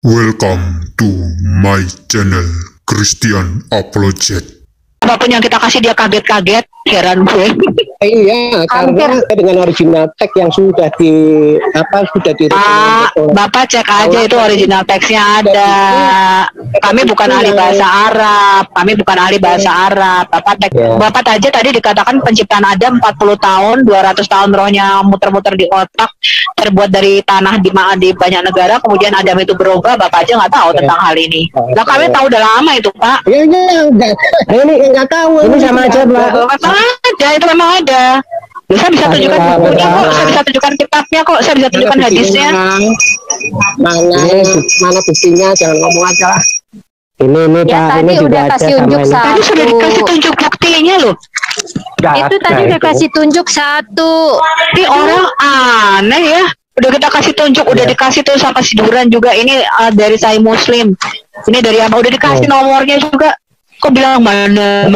Welcome to my channel Christian Apologet. Apapun yang kita kasih dia kaget-kaget, heran gue. Iya, karena dengan original tag yang sudah Bapak cek aja itu original teksnya ada. Kami bukan ahli bahasa Arab. Bapak aja tadi dikatakan penciptaan Adam 40 tahun, 200 tahun rohnya muter-muter di otak, terbuat dari tanah di banyak negara. Kemudian Adam itu berubah. Bapak aja nggak tahu tentang hal ini. Nah, kami tahu udah lama itu, Pak. Iya, ini nggak tahu. Ini sama aja, Pak. Ada, itu memang ada. Saya bisa tunjukkan bukunya kok, saya bisa tunjukkan kitabnya kok, saya bisa tunjukkan hadisnya. Mana buktinya? Jangan ngomong aja. Ini ya, Pak, tadi ini udah kasih tunjuk satu. Tadi sudah dikasih tunjuk buktinya loh. Itu tadi udah kasih tunjuk satu. Ini orang aneh ya. Udah kita kasih tunjuk, udah dikasih tuh sama siduran juga. Ini dari Sahih Muslim. Ini dari apa? Udah dikasih nomornya juga. Kok bilang mana?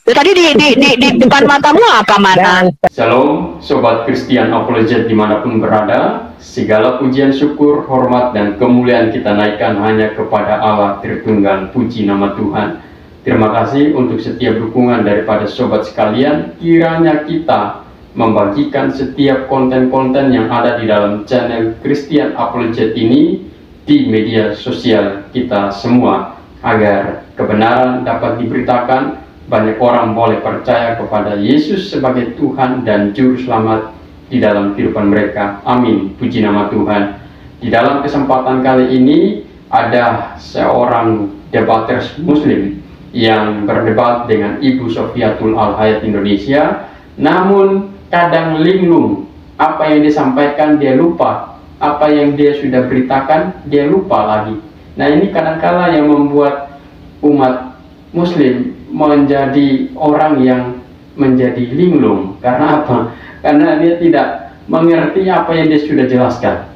Ya, tadi di depan matamu apa mana? Shalom, Sobat Christian Apologet dimanapun berada. Segala pujian, syukur, hormat, dan kemuliaan kita naikkan hanya kepada Allah Tritunggal. Puji nama Tuhan. Terima kasih untuk setiap dukungan daripada sobat sekalian. Kiranya kita membagikan setiap konten-konten yang ada di dalam channel Christian Apologet ini di media sosial kita semua, agar kebenaran dapat diberitakan, banyak orang boleh percaya kepada Yesus sebagai Tuhan dan Juru Selamat di dalam kehidupan mereka. Amin. Puji nama Tuhan. Di dalam kesempatan kali ini ada seorang debaters Muslim yang berdebat dengan Ibu Sofiatul Al-Hayat Indonesia, namun kadang linglung. Apa yang disampaikan dia lupa, apa yang dia sudah beritakan dia lupa lagi. Nah, ini kadang-kala yang membuat umat Muslim menjadi orang yang menjadi linglung. Karena apa? Karena dia tidak mengerti apa yang dia sudah jelaskan.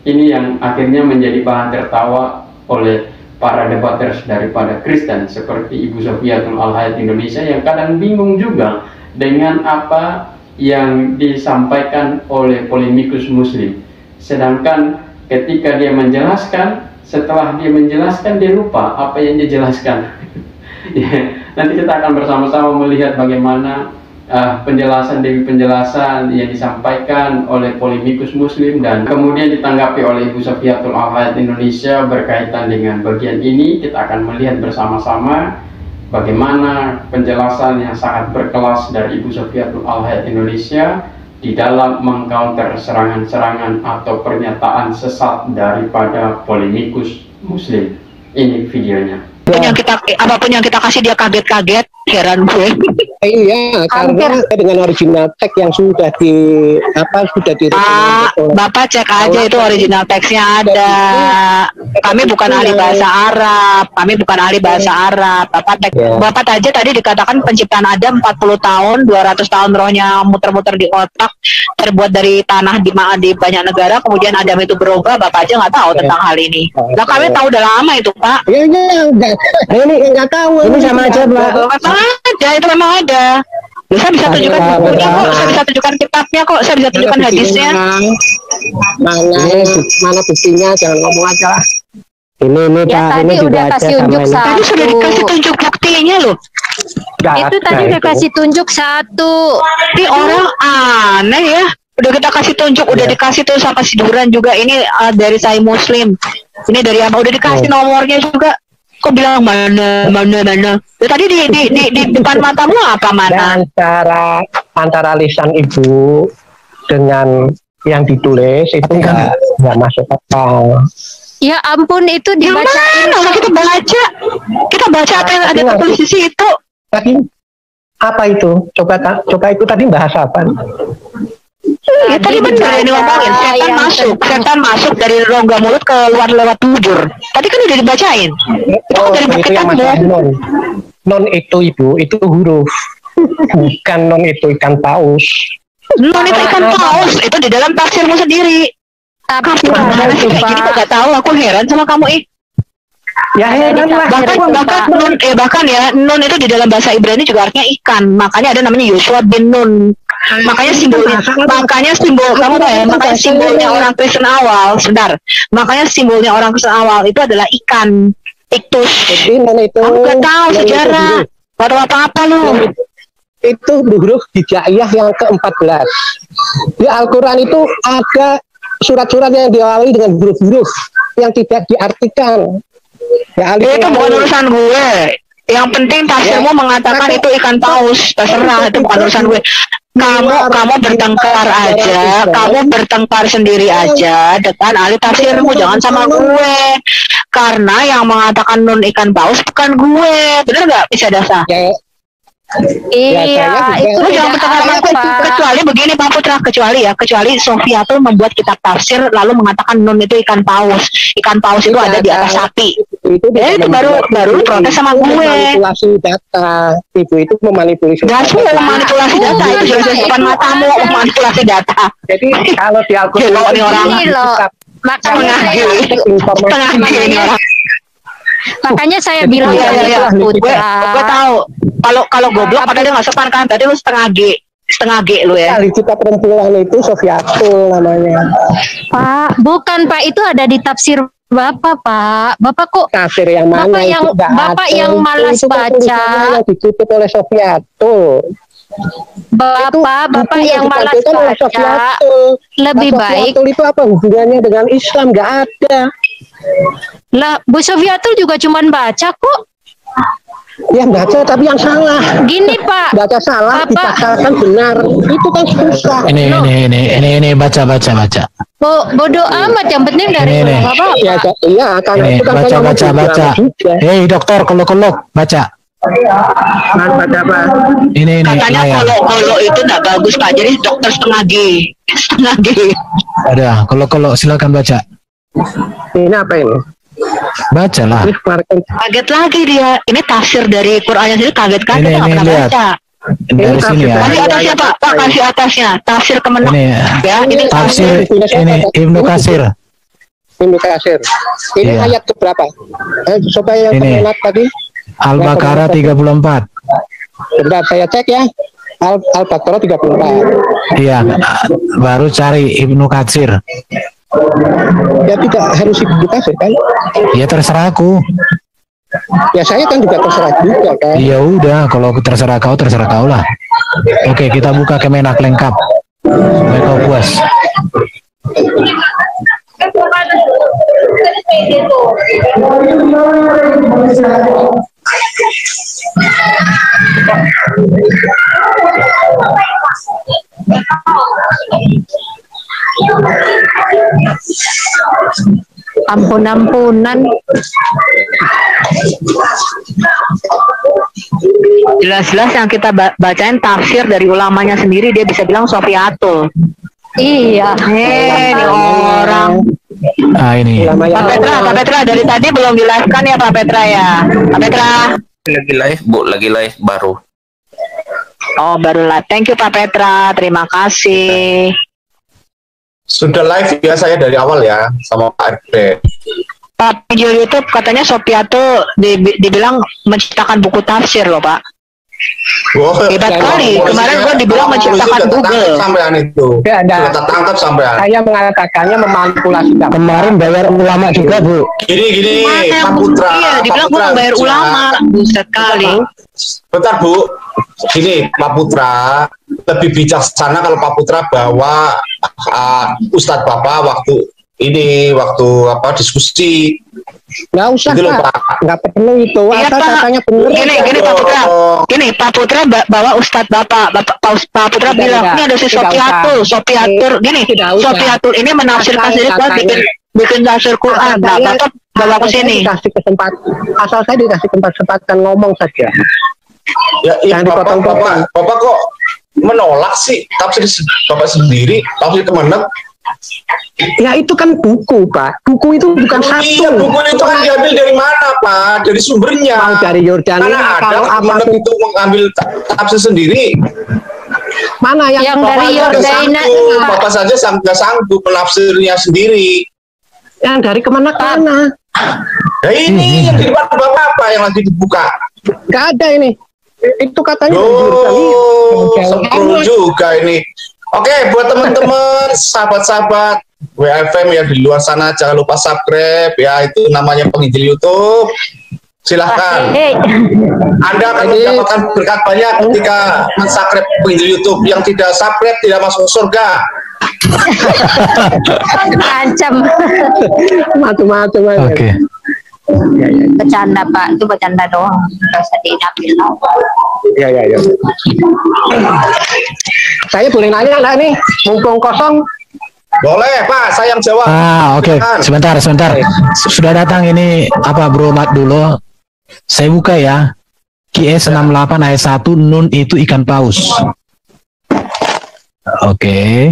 Ini yang akhirnya menjadi bahan tertawa oleh para debaters daripada Kristen seperti Ibu Sofiatul Al-Hayat Indonesia, yang kadang bingung juga dengan apa yang disampaikan oleh polemikus Muslim. Sedangkan ketika dia menjelaskan, setelah dia menjelaskan dia lupa apa yang dia jelaskan. Ya, nanti kita akan bersama-sama melihat bagaimana penjelasan demi penjelasan yang disampaikan oleh polemikus Muslim dan kemudian ditanggapi oleh Ibu Sofiatul Al-Hayat Indonesia berkaitan dengan bagian ini. Kita akan melihat bersama-sama bagaimana penjelasan yang sangat berkelas dari Ibu Sofiatul Al-Hayat Indonesia di dalam mengcounter serangan-serangan atau pernyataan sesat daripada polemikus Muslim. Ini videonya. Apapun yang kita kasih dia kaget-kaget, heran gue. Iya, karena dengan original tag yang sudah Bapak cek aja itu original teksnya ada. Kami bukan ahli bahasa Arab. Bapak aja tadi dikatakan penciptaan Adam 40 tahun, 200 tahun rohnya muter-muter di otak, terbuat dari tanah di banyak negara. Kemudian Adam itu berubah. Bapak aja nggak tahu tentang hal ini. Nah, kami tahu udah lama itu, Pak. Iya, ini nggak tahu. Ini sama aja, Pak. Ada, itu memang ada. Saya bisa tunjukkan bukunya kok, saya bisa tunjukkan kitabnya kok, saya bisa tunjukkan hadisnya. Mana buktinya? Jangan ngomong aja. Ini ya, Pak, tadi ini udah kasih tunjuk satu. Tadi sudah dikasih tunjuk buktinya loh. Itu tadi udah kasih tunjuk satu. Ini orang aneh ya. Udah kita kasih tunjuk, udah dikasih tuh sama siduran juga. Ini dari Sahih Muslim. Ini dari apa? Udah dikasih nomornya juga. Kok bilang mana? Ya, tadi di depan matamu apa mana? Antara lisan Ibu dengan yang ditulis itu nggak masuk akal. Ya ampun, itu dibacain. Kita baca apa yang ada tertulis di situ. Tadi apa itu? Coba itu tadi bahasa apa? Ya tadi benar ini ngomongin setan masuk dari rongga mulut keluar lewat bujur. Tadi kan udah dibacain. Itu yang masalah non itu Ibu, itu huruf. Bukan non itu ikan paus. Non itu ikan paus, itu di dalam tafsirmu sendiri. Tapi mana sih kayak gini kok gak tahu, aku heran sama kamu. Ya heran lah. Bahkan nun itu di dalam bahasa Ibrani juga artinya ikan. Makanya ada namanya Yosua bin Nun. Makanya simbol kamu tahu ya, makanya simbolnya orang Kristen awal, sebentar. Makanya simbolnya orang Kristen awal itu adalah ikan, iktus. Kamu gak tahu sejarah, gak tahu apa-apa lu. Itu huruf hijaiyah yang ke-14. Di Al-Quran itu ada surat-surat yang diawali dengan huruf-huruf yang tidak diartikan. Ya, itu bukan urusan gue. Yang penting tafsirmu mengatakan itu ikan paus. Terserah, itu bukan urusan gue. Kamu bertengkar aja, kamu bertengkar sendiri aja dengan ahli tafsirmu, jangan sama gue. Karena yang mengatakan nun ikan paus bukan gue, bener nggak bisa dasar? Iya, itu jangan bertengkar kecuali begini Pak Putra, kecuali Sofia tuh membuat kitab tafsir lalu mengatakan nun itu ikan paus. Ikan paus itu ada di atas sapi. Itu baru protes sama gue. Manipulasi data. Ibu itu memanipulasi manipulasi data itu jelas depan matamu memanipulasi data. Jadi kalau di Al-Quran ini orang makanya saya bilang gue tahu kalau goblok padahal dia nggak sopan kan, tadi lu setengah G lu ya. Kali kita perempuan itu Sofiatul namanya. Pak, bukan Pak, itu ada di tafsir Bapak, Pak. Bapak kok tafsir yang mana? Bapak yang malas baca. Yang ditutup oleh Sofiatul. Bapak yang malas baca. Lebih baik. Sofiatul itu apa hubungannya dengan Islam? Nggak ada. Lah, Bu Sofiatul juga cuman baca kok. Yang baca tapi yang salah. Gini Pak, baca salah dipaksakan benar. Itu kan susah. Ini baca. Bodoh amat, yang penting dari Bapak. Iya, karena itu kan baca. Hei dokter, kolok baca. Baca apa? Ini katanya kalau itu nggak bagus Pak, jadi dokter setengah G. Ada kolok silakan baca. Ini apa ini? Bacalah. Kaget lagi dia. Ini tafsir dari Qurannya sendiri, kaget kan? Ini lihat. Baca. Dari sini ya. Kasih atasnya Pak, kasih atasnya. Tafsir Kemenak. Ini tafsir ini Ibnu Katsir. Ini ayat keberapa? Coba yang Kemenak tadi. Al-Baqarah 34. Sebentar saya cek ya. Al-Baqarah 34. Iya, baru cari Ibnu Katsir. Ya tidak harus Ibnu Katsir kan? Ya terserah aku. Ya saya kan juga terserah juga kan. Ya udah, kalau terserah kau lah. Oke, kita buka Kemenak lengkap. Supaya kau puas. Ampun-ampunan. Jelas-jelas yang kita bacain tafsir dari ulamanya sendiri, dia bisa bilang Sofiatul. Iya. Ini orang. Ini. Pak Petra dari tadi belum dijelaskan ya Pak Petra ya. Pak Petra. Lagi live baru. Oh baru live. Thank you Pak Petra. Terima kasih. Sudah live ya saya dari awal ya sama Pak RP. Pak video YouTube katanya Sofiatul dibilang menciptakan buku tafsir loh Pak. Hebat kali. Kemarin gua dibilang menciptakan Google. Sampean itu. Sudah tertangkap sampean. Saya mengatakannya memanipulasi. Kemarin bayar ulama juga Bu. Gini Pak Putra. Iya, dibilang gua bayar ulama. Buset kali. Bentar Bu. Gini Pak Putra, lebih bijaksana kalau Pak Putra bawa Ustadz Bapak waktu diskusi. Nggak usah Pak, nggak perlu itu. Iya, asal katanya benar. Gini Pak Putra, Pak Putra bawa Ustadz Bapak Putra bilang ini ada si Sofiatul, gini Sofiatul ini menafsirkan sendiri bikin tafsir Quran. Nah, Bapak bawa ke sini. Asal saya dikasih kesempatan ngomong saja. Ya Bapak kok menolak sih tafsir Bapak sendiri, tafsir Kemenak. Ya itu kan buku Pak. Buku itu bukan satu. Iya, buku itu kan diambil dari mana Pak? Dari sumbernya. Dari Yordania. Mana ada Kemenak itu mengambil tafsir sendiri? Mana yang dari Yordania? Bapak saja nggak sanggup menafsirnya sendiri. Yang dari Kemenak mana? Nah ini yang di depan Bapak apa yang lagi dibuka? Nggak ada ini. Itu katanya seru juga ini. Oke, buat teman-teman, sahabat-sahabat WFM ya di luar sana, jangan lupa subscribe ya, itu namanya penginjil YouTube. Silahkan. Anda akan mendapatkan berkat banyak ketika subscribe penginjil YouTube. Yang tidak subscribe tidak masuk surga. Ancam. Macam-macam. Oke. Bercanda Pak, itu bercanda doang. Nggak usah diinapin. Ya. Saya boleh nanya nggak nih, mumpung kosong? Boleh Pak, saya yang jawab. Oke. Sebentar. Sudah datang ini apa Bro Mat dulu. Saya buka ya. QS 68 ayat 1, nun itu ikan paus. Oke.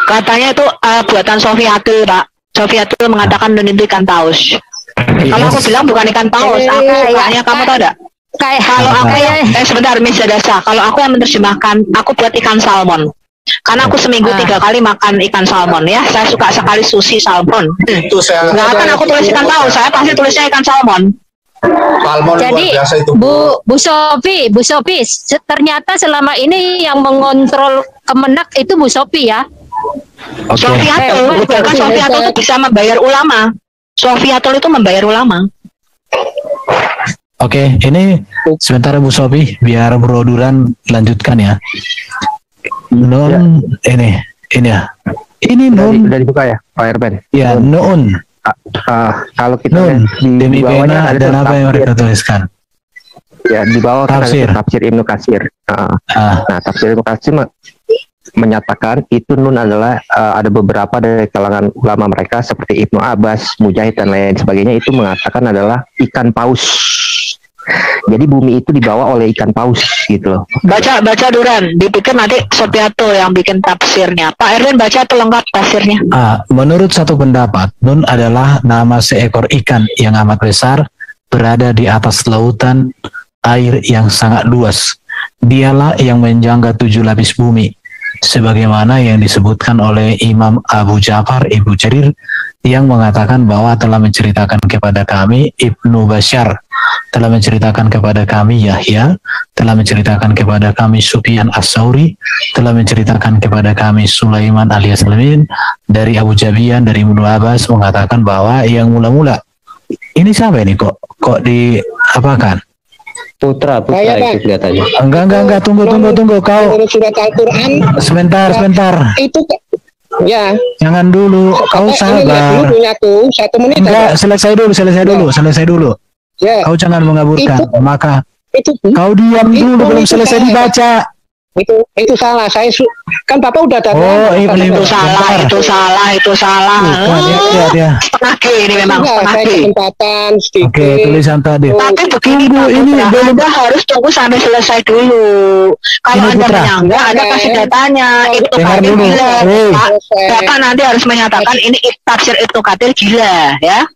Katanya itu buatan Sofiatul, Pak. Sofiatul mengatakan nun itu ikan paus. Kalau aku bilang bukan ikan paus, kayaknya kamu tahu enggak? Kalau aku sebentar Miss Jadasa, kalau aku yang menerjemahkan, aku buat ikan salmon. Karena aku seminggu 3 kali makan ikan salmon ya. Saya suka sekali sushi salmon. Itu saya. Nggak akan aku tulis ikan paus, saya pasti tulisnya ikan salmon. Salmon Jadi luar biasa itu. Bu Sofi, ternyata selama ini yang mengontrol Kemenak itu Bu Sofi ya. Sofiatul, bahkan Sofiatul itu bisa membayar ulama. Sofiatul itu membayar ulama. Oke, ini sebentar Bu Sofi, biar Bro Duran lanjutkan ya. Nun ini ya. Ini nun Udah dibuka ya, Pak Erben? ya nun. Kalau kita Nun lihat demi bawahnya pena dan apa yang mereka tuliskan. Ya, di bawah kan Tafsir. ada tafsir Ibnu Katsir. Nah, tafsir Ibnu Katsir menyatakan itu nun adalah ada beberapa dari kalangan ulama mereka seperti Ibnu Abbas, Mujahid dan lain sebagainya itu mengatakan adalah ikan paus. Jadi bumi itu dibawa oleh ikan paus gitu loh. Baca Duran, dipikir nanti Sofiatul yang bikin tafsirnya. Pak Erwin baca tuh lengkap tafsirnya. Menurut satu pendapat, nun adalah nama seekor ikan yang amat besar berada di atas lautan air yang sangat luas. Dialah yang menjangka 7 lapis bumi, sebagaimana yang disebutkan oleh Imam Abu Ja'far Ibnu Jarir yang mengatakan bahwa telah menceritakan kepada kami Ibnu Bashar, telah menceritakan kepada kami Yahya, telah menceritakan kepada kami Sufyan As-Sauri, telah menceritakan kepada kami Sulaiman alias Lamin dari Abu Jabian dari Ibnu Abbas mengatakan bahwa yang mula-mula ini siapa ini kok diapakan? Putra Saya, itu kelihatannya. Enggak, tunggu kau. Menurut surat Al-Quran Sebentar. itu ya. Jangan dulu, kau sabar. Dulu aku 1 menit. Enggak, selesai dulu. Ya. Kau jangan mengaburkan, maka kau diam dulu belum selesai dibaca. Itu salah. Kan Bapak udah datang. Itu salah. Bukan, ya. Setengah G ini memang setengah G. Kesempatan sedikit. Oke, tulisan tadi. Tapi begini Pak ini Putra, belum. Anda harus tunggu sampai selesai dulu. Kalau Ini, Anda Putra. menyangka, Anda kasih datanya. Ibnu Dengar Katsir dulu. gila. Hei. Bapak nanti harus menyatakan ini tafsir Ibnu Katsir gila, ya.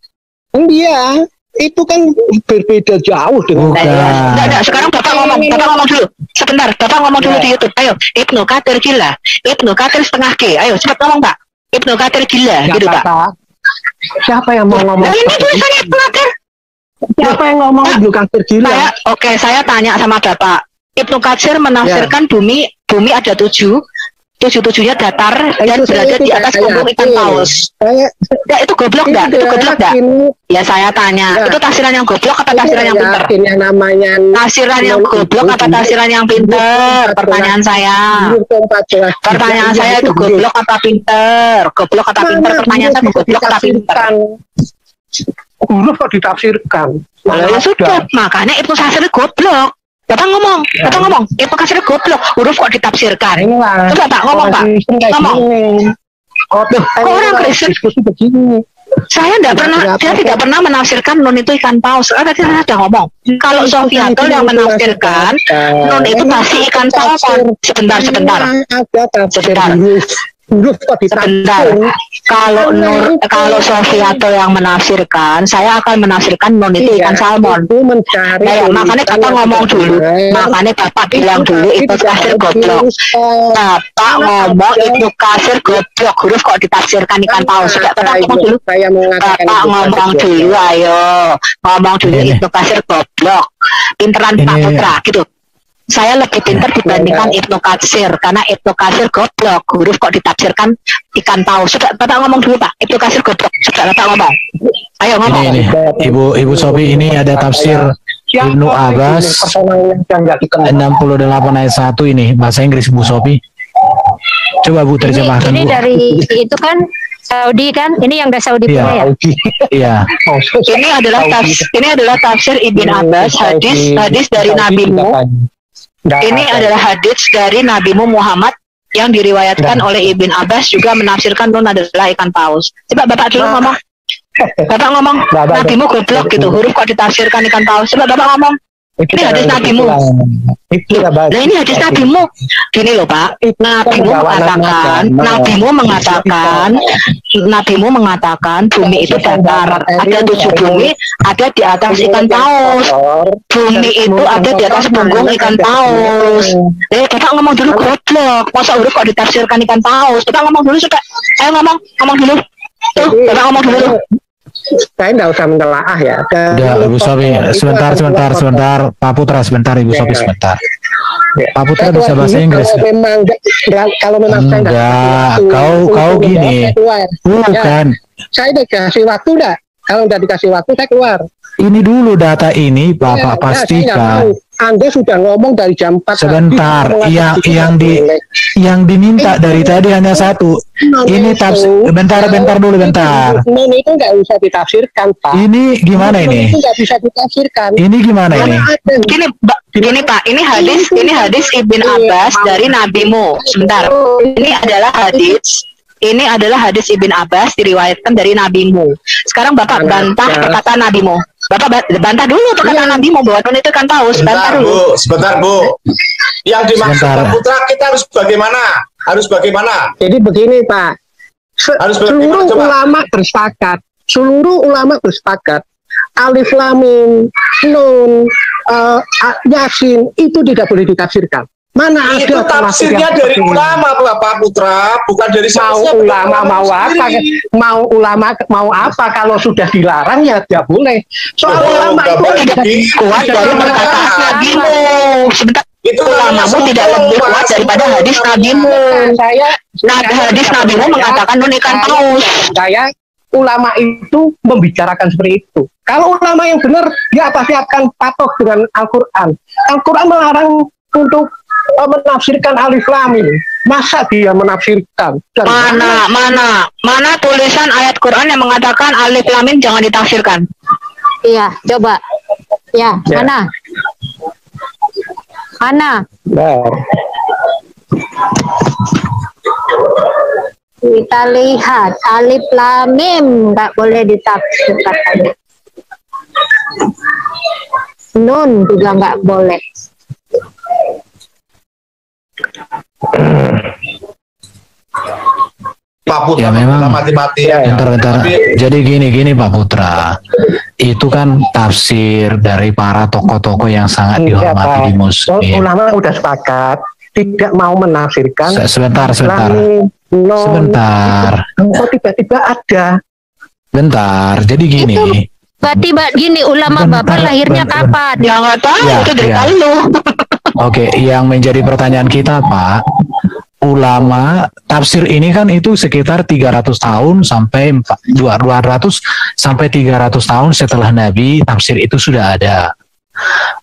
Iya, itu kan berbeda jauh dengan Bukan. Enggak. Sekarang Bapak ngomong dulu. Sebentar, Bapak ngomong dulu di YouTube. Ayo, Ibnu Katsir gila. Ibnu Katsir setengah G. Ayo, cepat ngomong Pak. Ibnu Katsir gila, gitu Pak. Siapa yang mau ngomong? Nah, ini tulisannya Ibnu Katsir. Siapa yang ngomong Ibnu Katsir gila? Saya tanya sama Bapak. Ibnu Katsir menafsirkan bumi ada 7-7-nya datar dan berada di atas punggung ikan paus. Ya, itu goblok nggak? Ya saya tanya, itu tafsiran yang goblok atau tafsiran yang pinter? Yang namanya Tafsiran yang goblok atau tafsiran yang pinter? Pertanyaan saya. Pertanyaan saya itu goblok atau pinter? Goblok atau pinter? Pertanyaan saya goblok atau pinter? Goblok kok ditafsirkan? Ya sudah, makanya Ibnu Katsir goblok. Bapak ngomong, Ibnu Katsir goblok, huruf kok ditafsirkan. Coba Pak, ngomong Pak, ngomong. Kok orang Kristen? Saya tidak pernah menafsirkan nun itu ikan paus. Tadi saya sudah ngomong. Kalau Sofiatul yang menafsirkan nun itu pasti ikan paus. Sebentar. huruf kok Sebentar. ditafsir. Kalau Sofiato yang menafsirkan, saya akan menafsirkan nun itu ikan salmon. Itu mencari Makanya Bapak ngomong dulu. Makanya Bapak bilang dulu Ibnu Katsir goblok. Bapak ngomong Ibnu Katsir goblok. Huruf kok ditafsirkan ikan paus. Sudah Bapak ngomong dulu. Saya mengatakan Bapak ngomong dulu, ayo. Ngomong dulu Ibnu Katsir goblok. Pinteran Pak Putra, gitu. Saya lebih pintar dibandingkan Ibnu Katsir karena Ibnu Katsir goblok, huruf kok ditafsirkan ikan paus. Sudah Bapak ngomong dulu Pak, Ibnu Katsir goblok. Sudah Bapak ngomong. Ayo ngomong. Ini Ibu Sofi, ini ada tafsir Ibnu Abbas 68 ayat 1 ini bahasa Inggris Bu Sofi. Coba Bu terjemahkan Ini Bu. dari itu kan Saudi kan? Ini yang dari Saudi Iya. punya ya? Iya. Ini adalah tafsir Ibn Abbas, hadis dari Nabimu. Ini adalah hadis dari Nabimu Muhammad yang diriwayatkan oleh Ibn Abbas juga menafsirkan nun adalah ikan paus. Coba Bapak dulu ngomong. Bapak ngomong Nabimu goblok gitu, huruf kok ditafsirkan ikan paus. Coba Bapak ngomong. Ini hadis Nabimu. Nah ini hadis Nabimu. Gini loh Pak, Nabimu mengatakan bumi itu datar, ada 7 bumi, ada di atas ikan paus. Bumi itu ada di atas punggung ikan paus. Bapak ngomong dulu goblok. Masa huruf kok ditafsirkan ikan paus? Bapak ngomong dulu sudah. Ayo ngomong dulu. Tuh, Bapak ngomong dulu. Saya tidak usah menelaah ya. Udah Ibu Sofi, sebentar Pak Putra, sebentar Ibu Sofi sebentar. Pak Putra bisa bahasa Inggris. Kalau memang saya enggak, kau gini. Bukan. Saya udah kasih waktu enggak? Kalau udah dikasih waktu saya keluar. Ini dulu data ini Bapak pastikan. Anda sudah ngomong dari jam 4. Sebentar, yang diminta dari tadi hanya satu. Ini tafsir. Bentar dulu. Non itu nggak bisa ditafsirkan Pak. Ini gimana ini? Itu nggak bisa ditafsirkan. Ini gimana ini? Gini Pak, ini hadis Ibn Abbas dari Nabimu. Sebentar, ini adalah hadis Ibn Abbas diriwayatkan dari Nabimu. Sekarang Bapak bantah perkataan Nabimu. Bapak bantah dulu perkataan Nabimu bahwa nun itu kan paus. Bantah dulu. Sebentar Bu. Yang dimaksud Pak Putra kita harus bagaimana? Jadi begini Pak. Seluruh ulama bersepakat. Alif Lam Mim, Nun, Yasin itu tidak boleh ditafsirkan. Mana itu ada tafsirnya dari ulama Bapak Putra, bukan dari ulama mau apa? Mau ulama mau apa kalau sudah dilarang ya tidak boleh. Soal ulama itu tidak kuat dari perkataan Nabimu. Sebentar. Itu ulamamu tidak lebih kuat daripada hadis Nabimu. Hadis Nabimu mengatakan nun ikan paus. Saya ulama itu membicarakan seperti itu. Kalau ulama yang benar, dia pasti akan patuh dengan Al-Quran. Al-Quran melarang untuk menafsirkan alif lam mim. Masa dia menafsirkan? Mana tulisan ayat Quran yang mengatakan alif lam mim jangan ditafsirkan? Iya, coba. Ya. Mana? Kita lihat alif lam mim nggak boleh ditafsirkan. Nun juga nggak boleh. Pak Putra Ya memang mati-mati ya. Bentar. Jadi gini Pak Putra. Itu kan tafsir dari para tokoh-tokoh yang sangat dihormati di Muslim. Ulama udah sepakat tidak mau menafsirkan. Sebentar. Kok tiba-tiba ada? Bentar. Jadi gini. Tiba-tiba gini, ulama Bapak lahirnya kapan? Ya nggak tahu, itu dari lu. Oke, yang menjadi pertanyaan kita Pak, ulama tafsir ini kan itu sekitar 300 tahun sampai 200 sampai 300 tahun setelah Nabi, tafsir itu sudah ada.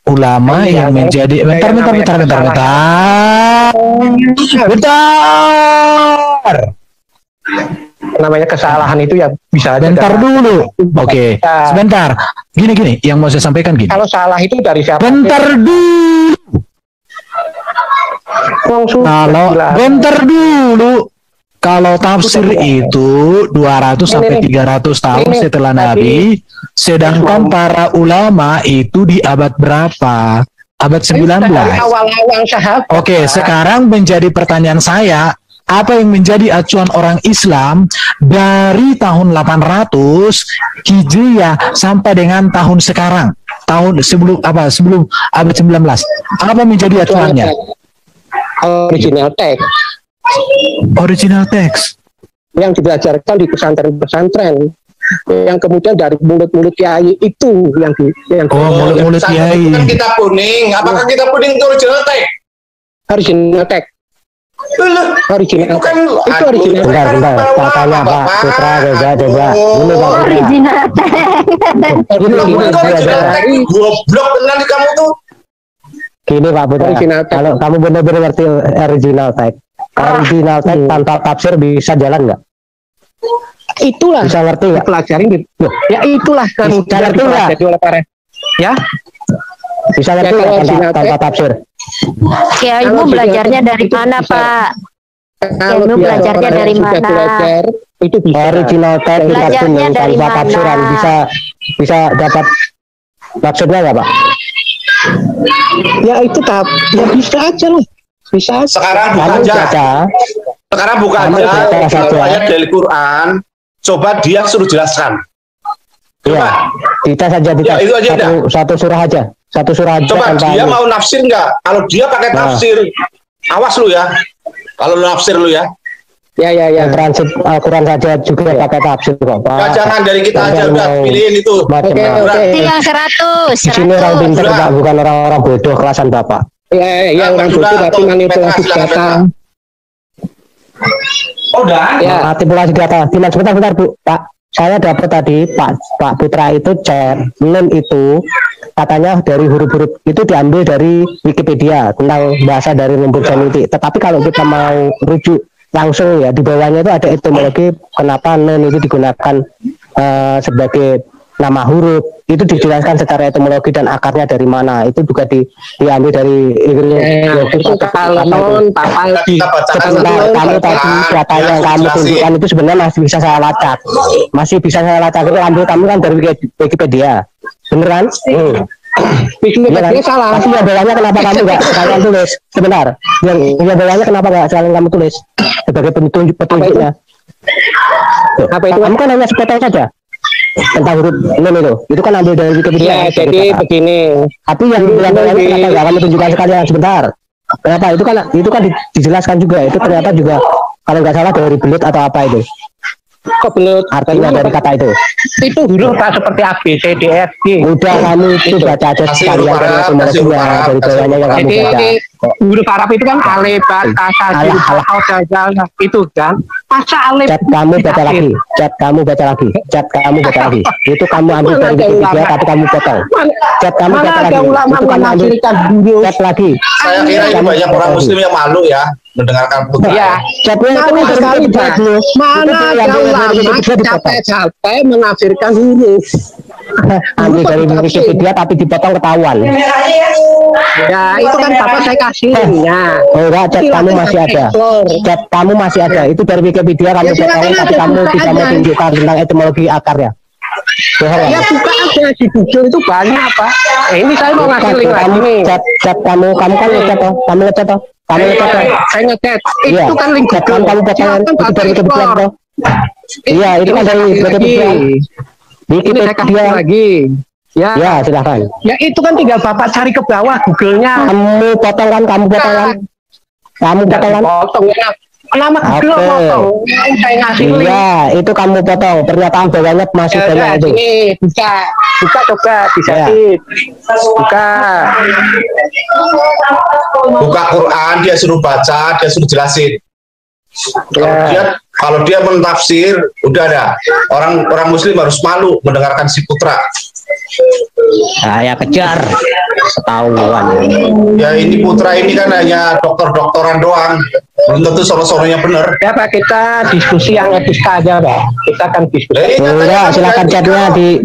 Ulama yang menjadi bentar. Namanya kesalahan itu ya bisa aja. Bentar dulu. Oke. Sebentar. Gini, yang mau saya sampaikan gini. Kalau salah itu dari siapa? Bentar dulu. Bentar dulu. Kalau tafsir itu 200 sampai 300 tahun setelah Nabi, sedangkan para ulama itu di abad berapa? Abad 19. Awal-awal sahabat. Oke, sekarang menjadi pertanyaan saya, apa yang menjadi acuan orang Islam dari tahun 800 Hijriah sampai dengan tahun sekarang, tahun sebelum abad 19. Apa menjadi acuannya? Original text yang diajarkan di pesantren-pesantren, yang kemudian dari mulut-mulut kiai itu yang mulut-mulut kiai. Kan kitab kuning. Apakah kitab kuning itu original text? Original text. Original kan itu original. Bentar, katanya Pak Putra, coba. Ini Pak Putra. Original Original text. Goblok benar di kamu tuh. Gini Pak Putra, kalau kamu benar-benar ngerti original text, tanpa tafsir bisa jalan nggak? Itulah bisa ngerti nggak? Pelajarin gitu. Ya itulah kan bisa ngerti nggak? Ya bisa ngerti nggak tanpa tafsir? Ilmu belajarnya dari mana Pak? Ilmu belajarnya dari mana? Itu bisa. Original text belajarnya dari tanpa tafsiran bisa dapat maksudnya nggak Pak? Ya itu ya bisa aja lah. Bisa. Sekarang buka aja. Sekarang buka aja ayat dari Quran. Coba dia suruh jelaskan. Iya. Kita saja ya, itu aja satu surah aja. Satu surah aja. Coba dia mau nafsir nggak? Kalau dia pakai tafsir, awas lu ya. Kalau lu nafsir lu ya. Ya. Transit Al-Quran saja juga pakai tafsir kok Pak. Ya, jangan dari kita aja udah pilihin itu. Oke. Yang 100. Di sini orang pintar Pak, bukan orang-orang bodoh kelasan Bapak. Ya orang bodoh tapi manipulasi data. Udah. Ya. Manipulasi data. Sebentar Bu. Pak, saya dapat tadi Pak Putra itu chat meme itu katanya dari huruf-huruf itu diambil dari Wikipedia tentang bahasa dari lembut semitik. Tetapi kalau kita mau rujuk langsung ya di bawahnya itu ada etimologi kenapa nun itu digunakan sebagai nama huruf, itu dijelaskan secara etimologi dan akarnya dari mana, itu juga diambil dari itu kalau non papal kamu tadi data yang kamu tunjukkan itu sebenarnya masih bisa saya lacak itu ambil kamu kan dari Wikipedia beneran? Wikipedia salah. Tapi yang bawahnya kenapa kamu nggak kalian tulis? Sebentar, yang bawahnya kenapa nggak kalian kamu tulis sebagai petunjuknya? Apa itu? Kamu kan hanya sepotong saja tentang huruf nun itu kan ambil dari Wikipedia. Ya, jadi begini. Tapi yang bawahnya kenapa nggak kamu tunjukkan sekalian? Sebentar. Kenapa? Itu kan dijelaskan juga. Itu ternyata juga kalau nggak salah dari belut atau apa itu. Kok belut? Artinya dari kata itu. Itu huruf tak seperti A, B, C, D, F, G. Udah kamu itu baca aja sekalian dari etimologinya dari bawahnya yang kamu baca. Huruf Arab itu kan alif, ba, ta, sa, jim, itu kan. Masa alif. Chat kamu baca lagi. Itu kamu ambil dari Wikipedia tapi kamu potong. Chat kamu baca lagi. Itu kamu ambil chat lagi. Saya kira ini banyak orang muslim yang malu ya mendengarkan Putra. Ya, chatnya itu dari Wikipedia. Mana ada ulama capek-capek menafsirkan huruf. Ambil dari Wikipedia tapi dipotong ketahuan. Ya, itu kan Bapak saya kasih linknya. Enggak, chat kamu masih ada. Chat kamu masih ada. Itu dari Wikipedia kamu potong tapi kamu tidak mau tunjukkan tentang etimologi akarnya. Ya buka aja di Google itu banyak Pak. Ini saya mau ngasih link lagi nih. Chat kamu kan ngechat toh. Kamu ngechat toh. Saya ngechat. Itu kan link Google. Kamu potong itu dari Wikipedia toh. Iya, itu kan dari Wikipedia. Ini saya kasih lagi. Ya, silakan. Ya itu kan tinggal Bapak cari ke bawah Google-nya. Kamu potong kan. Potong ya. Nama Google potong. Saya ngasih link. Iya, itu kamu potong. Pernyataan bawahnya masih banyak itu. Ini buka coba bisa Buka Quran, dia suruh baca, dia suruh jelasin. Kalau dia mentafsir, udah ada. Orang Muslim harus malu mendengarkan si Putra. Saya kejar ketahuan. Ya ini Putra ini kan hanya doktoran doang, belum tentu solo-solonya benar. Ya Pak, kita diskusi yang etika aja Pak. Kita akan diskusi. Enggak, silakan chatnya di.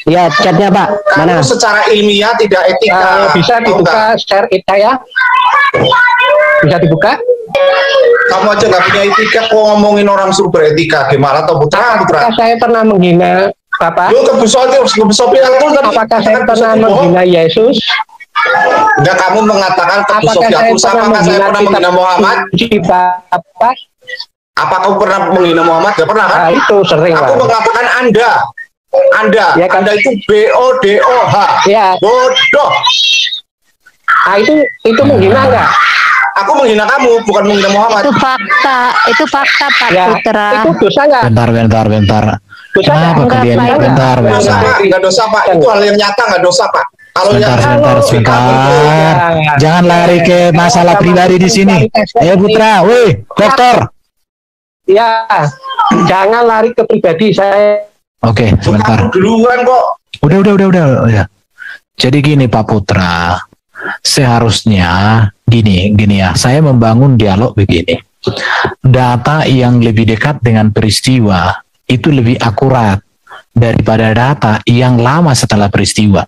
Ya chatnya Pak. Mana? Kamu secara ilmiah tidak etika. Bisa dibuka share kita ya. Bisa dibuka. Kamu aja nggak punya etika, kok ngomongin orang suruh beretika? Gimana toh Putra? Apakah saya pernah menghina Bapak? Lu kebusopi aku kan. Apakah saya pernah menghina Yesus? Enggak, kamu mengatakan ke Bu Apakah Sofia saya Tusa, pernah apakah saya pernah menghina Muhammad? Bapak? Apa kamu pernah menghina Muhammad? Gak pernah kan? Nah, itu sering Aku lah. mengatakan Anda Ya kan? Anda itu BODOH. Ya. Bodoh. Ah, itu menghina nggak? Aku menghina kamu, bukan menghina Muhammad. Itu fakta Pak Ya, Putra. itu dosa nggak? Bentar. Dosa Kenapa nggak? kalian? Enggak, Bentar. Dosa Pak, nggak dosa Pak. Itu hal yang nyata, nggak dosa Pak. Kalau yang Sebentar. Jangan lari ke masalah pribadi di sini. Ayo Putra, woi, dokter. Ya, jangan lari ke pribadi saya. Oke, sebentar. Kamu duluan kok. Udah. Jadi gini Pak Putra, seharusnya gini ya, saya membangun dialog begini. Data yang lebih dekat dengan peristiwa itu lebih akurat daripada data yang lama setelah peristiwa.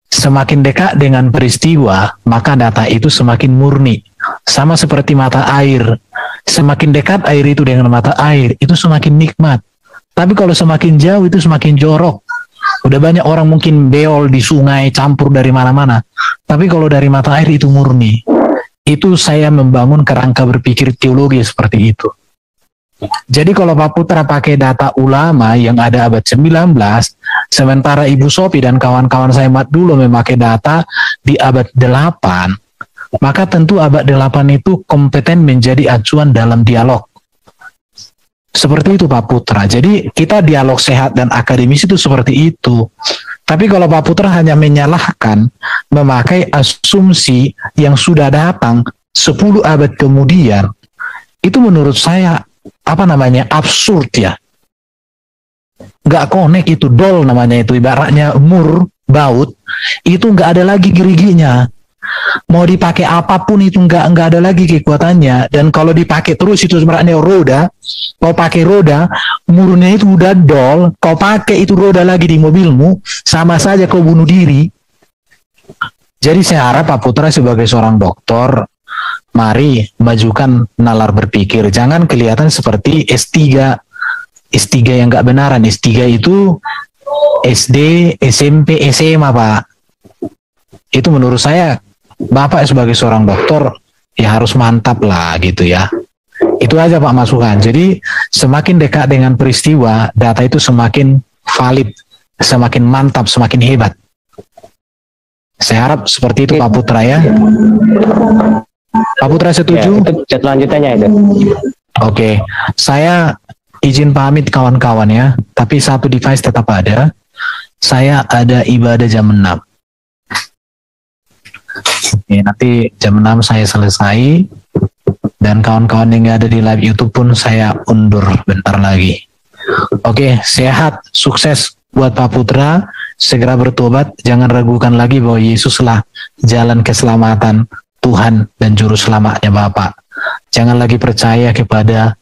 Semakin dekat dengan peristiwa, maka data itu semakin murni. Sama seperti mata air. Semakin dekat air itu dengan mata air, itu semakin nikmat. Tapi kalau semakin jauh itu semakin jorok. Udah banyak orang mungkin beol di sungai, campur dari mana-mana. Tapi kalau dari mata air itu murni. Itu saya membangun kerangka berpikir teologi seperti itu. Jadi kalau Pak Putra pakai data ulama yang ada abad 19, sementara Ibu Sophie dan kawan-kawan saya dulu memakai data di abad 8, maka tentu abad 8 itu kompeten menjadi acuan dalam dialog. Seperti itu Pak Putra. Jadi kita dialog sehat dan akademis itu seperti itu. Tapi kalau Pak Putra hanya menyalahkan, memakai asumsi yang sudah datang 10 abad kemudian, itu menurut saya absurd ya. Nggak connect itu, dol namanya itu, ibaratnya mur, baut, itu nggak ada lagi geriginya. Mau dipakai apapun itu nggak ada lagi kekuatannya. Dan kalau dipakai terus itu sebenarnya roda, kau pakai roda, murnya itu udah dol, kau pakai itu roda lagi di mobilmu, sama saja kau bunuh diri. Jadi saya harap Pak Putra sebagai seorang doktor, mari majukan nalar berpikir. Jangan kelihatan seperti S3 yang nggak benaran. S3 itu SD, SMP, SMA Pak. Itu menurut saya Bapak sebagai seorang dokter ya harus mantap lah gitu ya. Itu aja Pak masukan. Jadi semakin dekat dengan peristiwa, data itu semakin valid, semakin mantap, semakin hebat. Saya harap seperti itu Pak Putra ya. Pak Putra setuju? Ya, itu lanjutannya itu. Oke, saya izin pamit kawan-kawan ya. Tapi satu device tetap ada. Saya ada ibadah jam 6. Oke, nanti jam 6 saya selesai. Dan kawan-kawan yang ada di live YouTube pun saya undur bentar lagi. Oke, sehat, sukses buat Pak Putra. Segera bertobat, jangan ragukan lagi bahwa Yesuslah jalan keselamatan, Tuhan dan Juru Selamatnya Bapak. Jangan lagi percaya kepada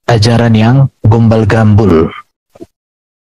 ajaran yang gombal-gambul.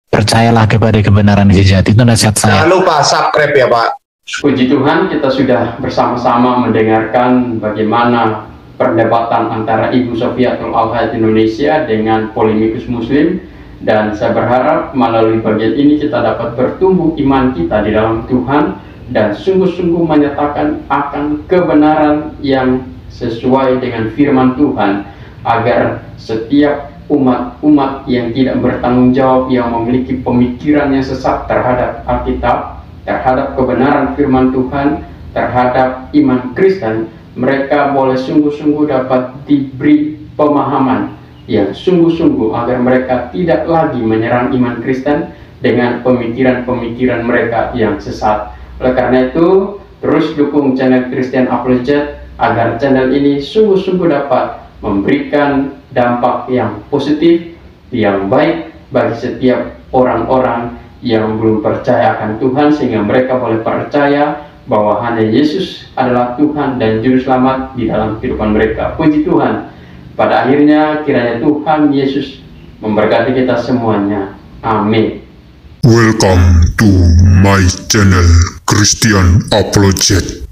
Percayalah kepada kebenaran sejati. Itu nasihat saya. Jangan lupa subscribe ya Pak. Puji Tuhan, kita sudah bersama-sama mendengarkan bagaimana perdebatan antara Ibu Sofiatul Auhad Indonesia dengan Polemikus Muslim. Dan saya berharap melalui bagian ini kita dapat bertumbuh iman kita di dalam Tuhan dan sungguh-sungguh menyatakan akan kebenaran yang sesuai dengan firman Tuhan, agar setiap umat-umat yang tidak bertanggung jawab, yang memiliki pemikiran yang sesat terhadap Alkitab, terhadap kebenaran firman Tuhan, terhadap iman Kristen, mereka boleh sungguh-sungguh dapat diberi pemahaman yang sungguh-sungguh agar mereka tidak lagi menyerang iman Kristen dengan pemikiran-pemikiran mereka yang sesat. Oleh karena itu, terus dukung channel Christian Apologet agar channel ini sungguh-sungguh dapat memberikan dampak yang positif, yang baik bagi setiap orang-orang yang belum percaya akan Tuhan, sehingga mereka boleh percaya bahwa hanya Yesus adalah Tuhan dan Juru Selamat di dalam kehidupan mereka. Puji Tuhan. Pada akhirnya kiranya Tuhan Yesus memberkati kita semuanya. Amin. Welcome to my channel Christian Apologet.